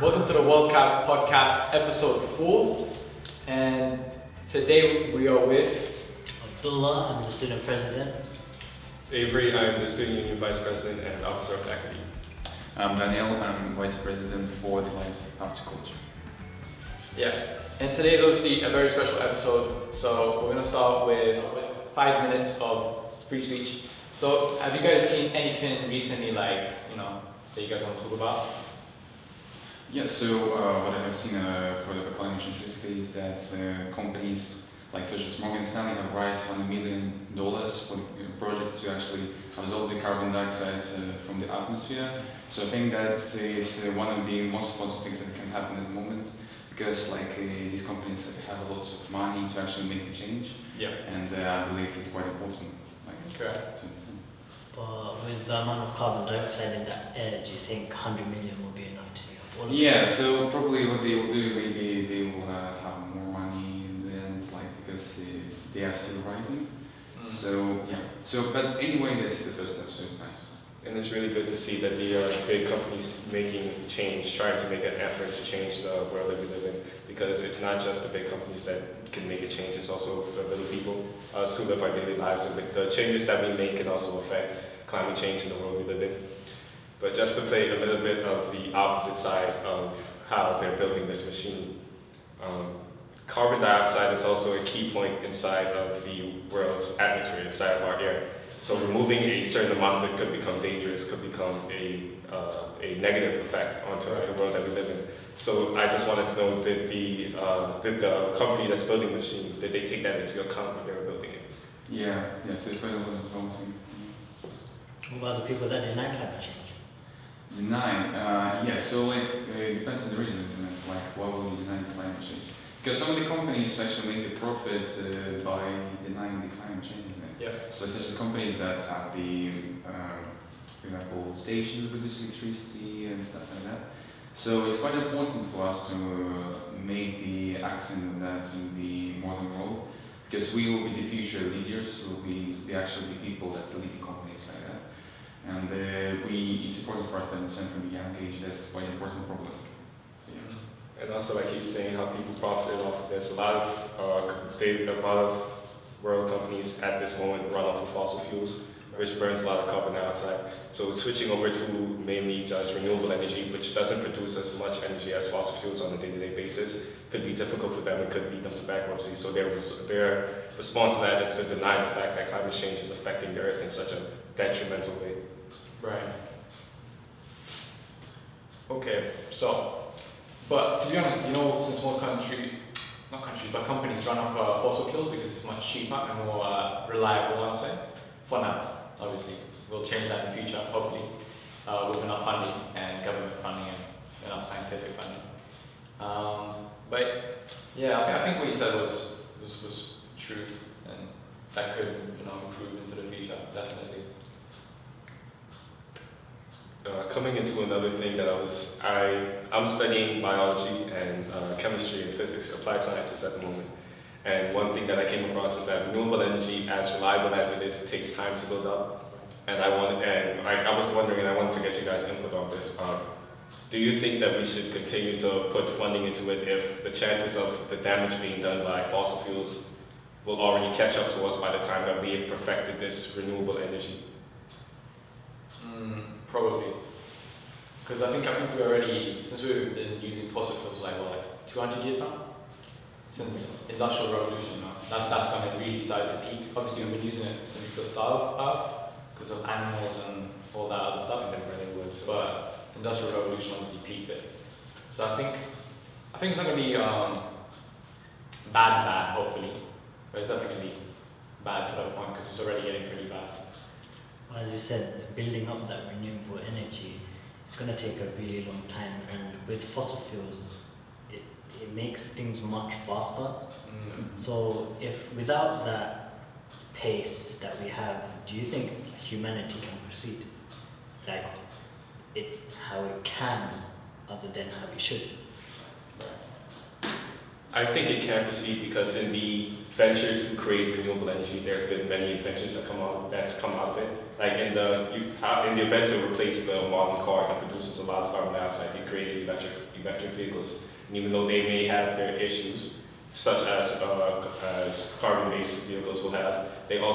Welcome to the WorldCast Podcast, episode 4. And today we are with Abdullah, I'm the student president. Avery, I'm the student union vice president and officer of faculty. I'm Daniel, I'm vice president for the Life Horticulture. Yeah, and today is obviously a very special episode. So we're gonna start with 5 minutes of free speech. So have you guys seen anything recently, that you guys want to talk about? Yeah, so what I have seen for the climate change basically is that companies such as Morgan Stanley have raised $100 million for the project to actually absorb the carbon dioxide from the atmosphere. So I think that is one of the most important things that can happen at the moment, because these companies have a lot of money to actually make the change. Yeah. And I believe it's quite important. Okay. But with the amount of carbon dioxide in that air, do you think 100 million will be enough to all of Yeah, so probably what they will do, maybe they will have more money in the end, because they are still rising. So yeah. But anyway, that's the first step, so it's nice. And it's really good to see that the big companies making change, trying to make an effort to change the world that we live in. Because it's not just the big companies that can make a change, it's also the little people, us who live our daily lives. And the changes that we make can also affect climate change in the world we live in. But just to play a little bit of the opposite side of how they're building this machine, carbon dioxide is also a key point inside of the world's atmosphere, inside of our air. So removing a certain amount of it could become dangerous, could become a negative effect onto the world that we live in. So I just wanted to know, did the company that's building the machine, did they take that into account when they were building it? Yeah, so it's quite a lot of promising. What about the people that deny climate change? Deny, so it depends on the reasons, isn't it? Why will you deny climate change? Because some of the companies actually make the profit by denying the climate change, isn't it? Yeah. So such as companies that have the, for example, stations that produce electricity and stuff like that. So it's quite important for us to make the accent on that in the modern world, because we will be the future leaders, we will be the people that lead companies like that. And it's important for us to understand from a young age that's quite an important problem. So, yeah. And also, like he's saying, how people profit off of this. A lot of world companies at this moment run off of fossil fuels, which burns a lot of carbon dioxide. So switching over to mainly just renewable energy, which doesn't produce as much energy as fossil fuels on a day-to-day basis, could be difficult for them and could lead them to bankruptcy. So their response to that is to deny the fact that climate change is affecting the Earth in such a detrimental way. Right. Okay, but to be honest, since most companies run off fossil fuels because it's much cheaper and more reliable, I would say, for now. Obviously, we'll change that in the future, hopefully, with enough funding and government funding and enough scientific funding. But yeah, I think what you said was true, and that could improve into the future, definitely. Coming into another thing that I'm studying biology and chemistry and physics, applied sciences at the moment. And one thing that I came across is that renewable energy, as reliable as it is, it takes time to build up. And I was wondering, and I wanted to get you guys' input on this. Do you think that we should continue to put funding into it if the chances of the damage being done by fossil fuels will already catch up to us by the time that we have perfected this renewable energy? Probably, because I think we already, since we've been using fossil fuels for 200 years now, since Industrial Revolution, that's when it really started to peak. Obviously, we've been using it since the start of Earth because of animals and all that other stuff. But Industrial Revolution obviously peaked it. So I think it's not going to be bad, hopefully, but it's definitely going to be bad to that point because it's already getting pretty bad. As you said, building up that renewable energy, it's going to take a really long time, and with fossil fuels, it makes things much faster. So if without that pace that we have, do you think humanity can proceed? How it can, other than how it should? I think it can proceed because in the venture to create renewable energy. There have been many ventures that's come out of it. Like in the event to replace the modern car that produces a lot of carbon dioxide, they created electric vehicles. And even though they may have their issues, such as carbon-based vehicles will have, they run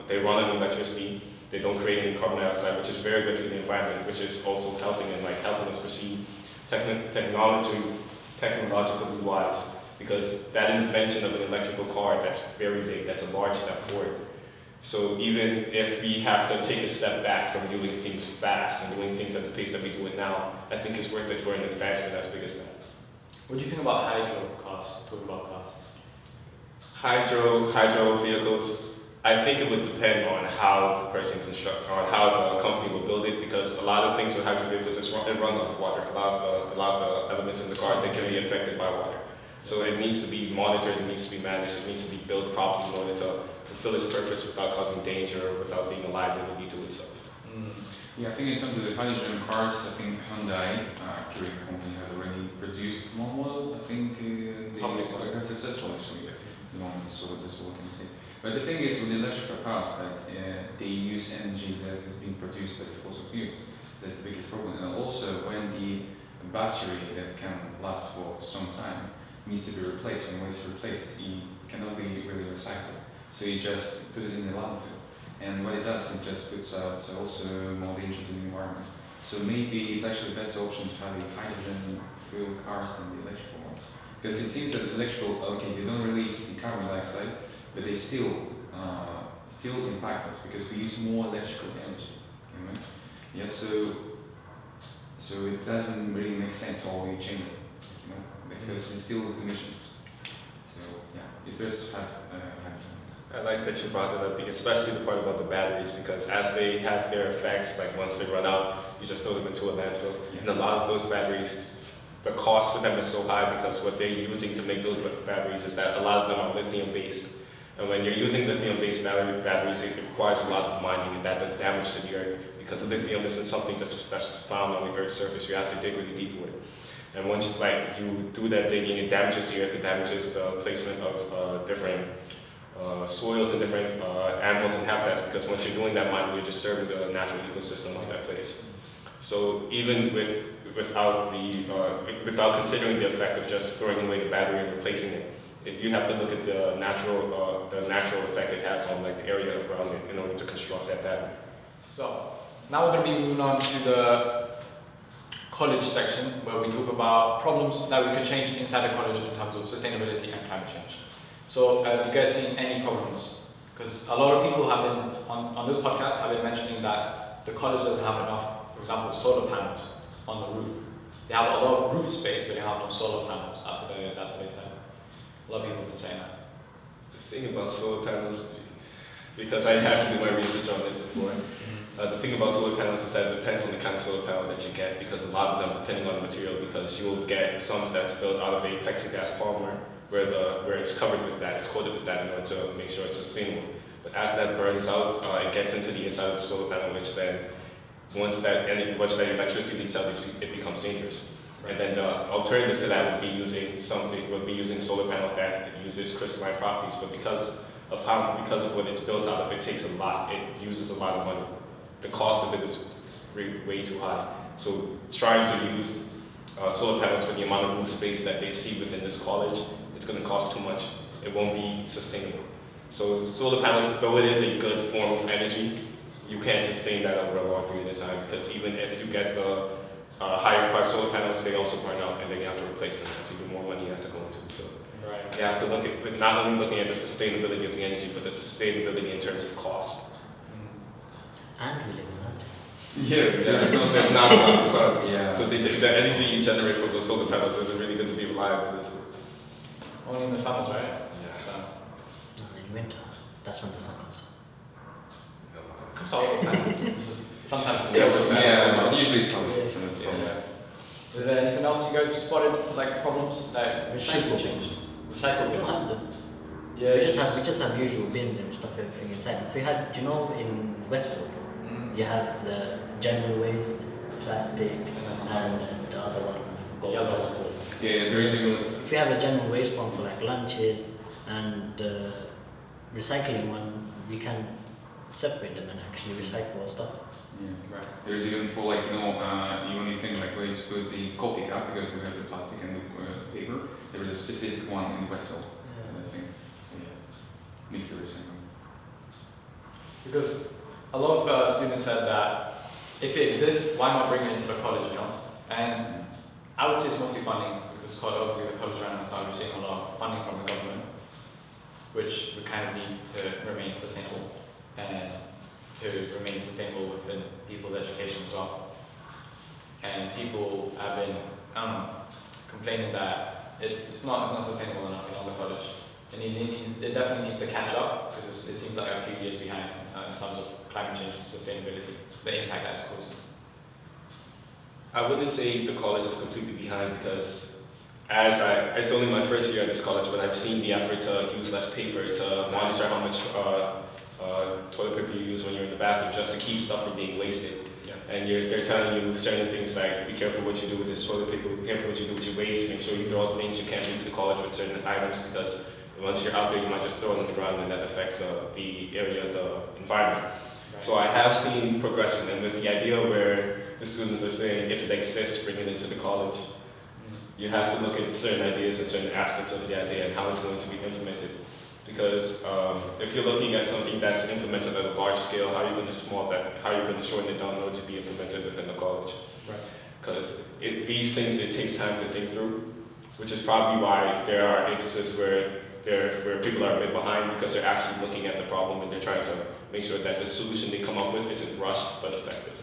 on electricity. They don't create any carbon dioxide, which is very good for the environment, which is also helping us proceed technologically wise. Because that invention of an electrical car, that's very big, that's a large step forward. So even if we have to take a step back from doing things fast and doing things at the pace that we do it now, I think it's worth it for an advancement as big as that. What do you think about hydro cars? Talk about cars. Hydro vehicles, I think it would depend on how the company will build it, because a lot of things with hydro vehicles, it runs off of water. A lot of the elements in the car, they can be affected by water. So it needs to be monitored, it needs to be managed, it needs to be built properly in order to fulfill its purpose without causing danger, without being a liability to itself. Yeah, I think in terms of the hydrogen cars, I think Hyundai, Korean company, has already produced one model. I think they quite successful actually at the moment, so that's all I can say. But the thing is with the electrical cars that they use energy that is being produced by the fossil fuels. That's the biggest problem. And also when the battery that can last for some time needs to be replaced, and when it's replaced, it cannot be really recycled. So you just put it in the landfill. And what it does, it just puts out also more danger to the environment. So maybe it's actually the best option to have the hydrogen fuel cars than the electrical ones. Because it seems that the electrical, okay, they don't release the carbon dioxide, but they still impact us because we use more electrical energy. Okay, right? Yeah, so it doesn't really make sense while we change it, because it's still emissions. So yeah, it's best to have hydrogen. I like that you brought it up, especially the part about the batteries, because as they have their effects, like once they run out, you just throw them into a landfill. Yeah. And a lot of those batteries, the cost for them is so high because what they're using to make those batteries is that a lot of them are lithium-based. And when you're using lithium-based batteries, it requires a lot of mining, and that does damage to the earth, because lithium isn't something that's found on the Earth's surface. You have to dig really deep for it. And once you do that digging, it damages the earth, it damages the placement of different soils and different animals and habitats, because once you're doing that mining, you're disturbing the natural ecosystem of that place. So even without considering the effect of just throwing away the battery and replacing it, you have to look at the natural effect it has on the area around it in order to construct that battery. So now we're going to be moving on to the college section, where we talk about problems that we could change inside the college in terms of sustainability and climate change. So have you guys seen any problems? Because a lot of people have been, on this podcast, have been mentioning that the college doesn't have enough, for example, solar panels on the roof. They have a lot of roof space, but they have no solar panels. That's what they said. A lot of people have been saying that. The thing about solar panels, because I had to do my research on this before, the thing about solar panels is that it depends on the kind of solar panel that you get, because a lot of them, depending on the material, because you'll get some that's built out of a plexiglass polymer, where it's covered with that, it's coated with that in order to make sure it's sustainable. But as that burns out, it gets into the inside of the solar panel, which then, once that electricity leaks out, it becomes dangerous. And then the alternative to that would be using a solar panel that uses crystalline properties, but because of what it's built out of, it uses a lot of money. The cost of it is way too high. So trying to use solar panels for the amount of roof space that they see within this college, it's going to cost too much. It won't be sustainable. So solar panels, though it is a good form of energy, you can't sustain that over a long period of time, because even if you get the higher price solar panels, they also burn out, and then you have to replace them. That's even more money you have to go into. So you have to look at not only looking at the sustainability of the energy, but the sustainability in terms of cost. And we live in London. Yeah, there's not a lot of sun. Yeah. So the energy you generate from those solar panels isn't really going to be reliable. Only in the summers, right? Yeah. So. No, in winter, that's when the sun comes up. It comes all the time. It's just sometimes Usually it's probably. Is there anything else you guys spotted, like problems, like Recycle change? bins. Recycle We bins. don't have them. Yeah, We just have usual bins and stuff, everything inside. If we had, do you know, in Westfield, you have the general waste, plastic, and the other one, Yellow. that's called. Yeah, there is If you have a general waste one for like lunches, and the recycling one, we can separate them and actually recycle our stuff. Yeah. Right. There's even for like even you think like where you put the coffee cup because it's got the plastic and the paper. There is a specific one in Westfield, I think. So yeah, mix the recycling. Because a lot of students said that if it exists, why not bring it into the college, you know? And I would say it's mostly funding, because obviously the college right now is not receiving a lot of funding from the government, which we kind of need to remain sustainable and to remain sustainable within people's education as well. And people have been, complaining that it's not sustainable enough in the college. It definitely needs to catch up, because it seems like a few years behind in terms of climate change and sustainability, the impact that's causing. I wouldn't say the college is completely behind because it's only my first year at this college, but I've seen the effort to use less paper, to monitor how much toilet paper you use when you're in the bathroom, just to keep stuff from being wasted. Yeah. And they're telling you certain things like, be careful what you do with this toilet paper, be careful what you do with your waste, make sure you throw out things, you can't leave the college with certain items because once you're out there you might just throw it on the ground and that affects the area, the environment. Right. So I have seen progression, and with the idea where the students are saying if it exists, bring it into the college, you have to look at certain ideas and certain aspects of the idea and how it's going to be implemented. Because if you're looking at something that's implemented at a large scale, how are you going to shorten it down in order to be implemented within the college? Right. Because these things, it takes time to think through, which is probably why there are instances where people are a bit behind, because they're actually looking at the problem and they're trying to make sure that the solution they come up with isn't rushed but effective.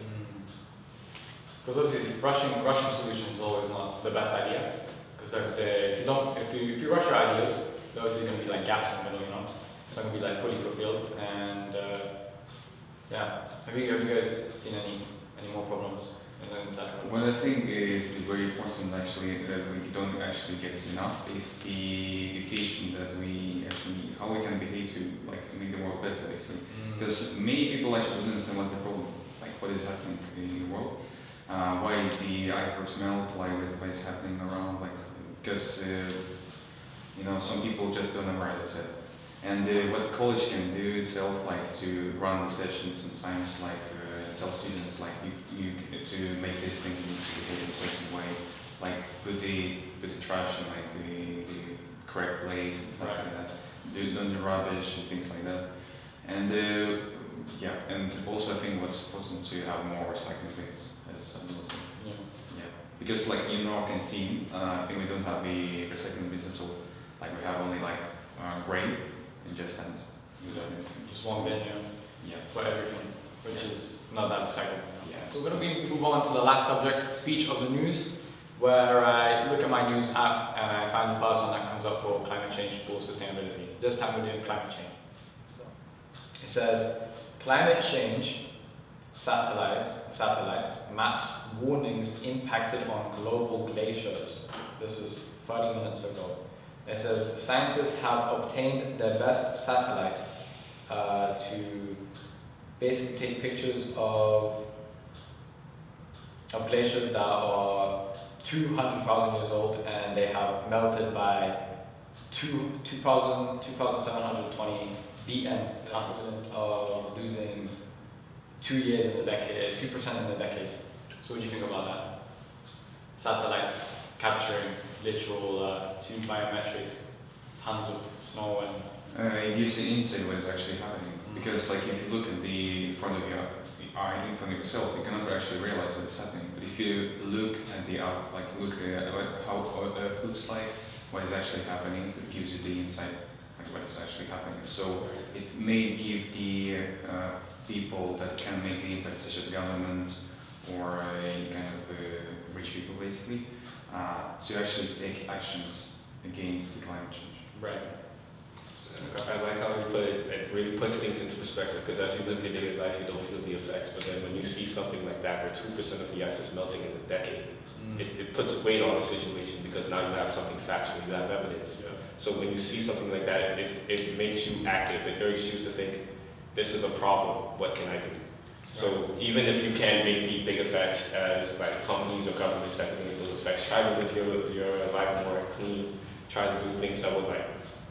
Because obviously rushing solutions is always not the best idea. Because if you rush your ideas, there's obviously going to be like gaps in the middle, you know. It's not going to be like fully fulfilled. And yeah, have you guys seen any more problems in the sector? What I think is very important actually that we don't actually get enough is the education that we actually need, how we can behave to like make the world better actually. Because many people actually don't understand what's the problem, like what is happening in the world, why the icebergs melt, why it's happening around, like because some people just don't memorize it. And what college can do itself, like to run the sessions sometimes, like tell students like you to make this thing needs to behave in a certain way, like put the trash in like the correct place and stuff like that. Don't do rubbish and things like that. And and also I think what's important to have more recycling bins as Yeah. because like in our canteen, I think we don't have the recycling bins at all. Like we have only like grain and just stands without anything. Just one bin, Yeah. for everything, which is not that exciting. Yeah. So we're going to move on to the last subject, speech of the news, where I look at my news app and I find the first one that comes up for climate change or sustainability. This time we're doing climate change. So it says, climate change satellites maps warnings impacted on global glaciers. This is 30 minutes ago. It says scientists have obtained their best satellite to basically take pictures of glaciers that are 200,000 years old and they have melted by 2,720 BN, of losing 2 years in the decade, 2% in the decade. So what do you think about that? Satellites capturing literal 2 biometric tons of snow and... It gives you insight what is actually happening. Because like if you look at the front of your eye in front of yourself, you cannot actually realize what is happening. But if you look at the out, like look at how Earth looks like, what is actually happening, it gives you the insight like what is actually happening. So it may give the people that can make the impact, such as government or any kind of rich people basically, to actually take actions against the climate change. Right. I like how you put it. It really puts things into perspective because as you live your daily life, you don't feel the effects. But then when you see something like that, where 2% of the ice is melting in a decade, it puts weight on the situation because now you have something factual, you have evidence. Yeah. So when you see something like that, it makes you active. It urges you to think, this is a problem. What can I do? So even if you can't make the big effects as like companies or governments that can make those effects, try to live your life more clean. Try to do things that would like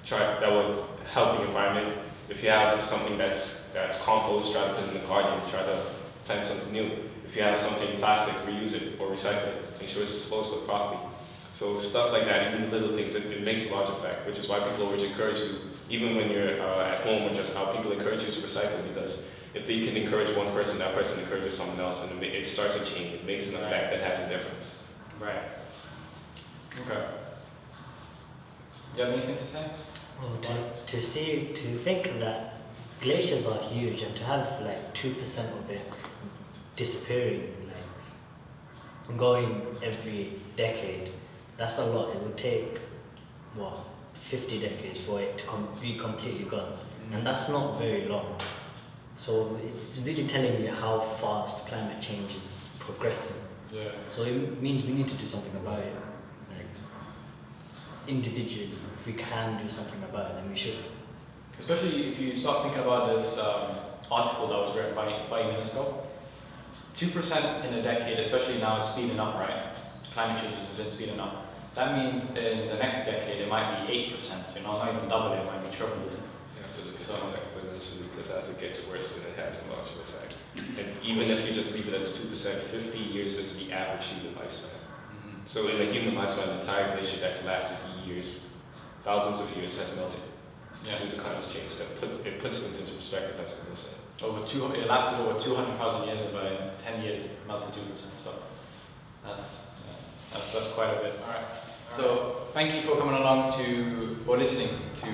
that would help the environment. If you have something that's compost, try to put it in the garden, try to plant something new. If you have something plastic, reuse it or recycle it. Make sure it's disposed of properly. So stuff like that, even little things, it makes a large effect, which is why people always encourage you, even when you're at home or just out, people encourage you to recycle, because if they can encourage one person, that person encourages someone else, and it starts a chain. It makes an effect that has a difference. Right. Okay. You have anything to say? Well, to think that glaciers are huge, and to have like 2% of it disappearing, like going every decade, that's a lot. It would take 50 decades for it to be completely gone, and that's not very long. So it's really telling you how fast climate change is progressing. Yeah. So it means we need to do something about it. Like individually, if we can do something about it, then we should. Especially if you start thinking about this article that was read 5 minutes ago. 2% in a decade, especially now, is speeding up, right? Climate change has been speeding up. That means in the next decade it might be 8%. Not even double it, it might be triple it. You have to look at it exponentially, because as it gets worse, then it has a larger effect. And even if you just leave it at 2%, 50 years is the average human lifespan. So in a human lifespan, the entire glacier that's lasted years, thousands of years, has melted due to climate change. It puts things into perspective, as I was saying. It lasted over 200,000 years, and by 10 years it melted 2%. So that's quite a bit. All right. So thank you for coming along or listening to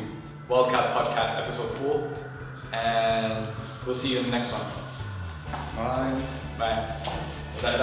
WorldCast Podcast episode 4, and we'll see you in the next one. Bye. Bye.